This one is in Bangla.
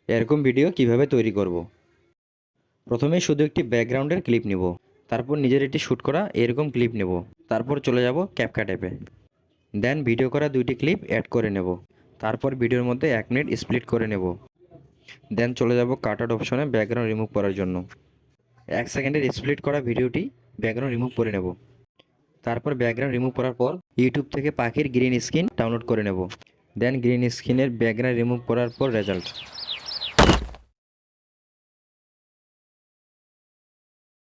এরকম ভিডিও কিভাবে তৈরি করব। প্রথমে শুধু একটি ব্যাকগ্রাউন্ডের ক্লিপ নেব, তারপর নিজের একটি শ্যুট করা এরকম ক্লিপ নেব, তারপর চলে যাব ক্যাপকাট অ্যাপে। দেন ভিডিও করা দুইটি ক্লিপ অ্যাড করে নেব, তারপর ভিডিওর মধ্যে 1 মিনিট স্প্লিট করে নেব। দেন চলে যাব কাটআউট অপশনে ব্যাকগ্রাউন্ড রিমুভ করার জন্য। 1 সেকেন্ডের স্প্লিট করা ভিডিওটি ব্যাকগ্রাউন্ড রিমুভ করে নেব। তারপর ব্যাকগ্রাউন্ড রিমুভ করার পর ইউটিউব থেকে পাখির গ্রিন স্ক্রিন ডাউনলোড করে নেব। দেন গ্রিন স্ক্রিনের ব্যাকগ্রাউন্ড রিমুভ করার পর রেজাল্ট।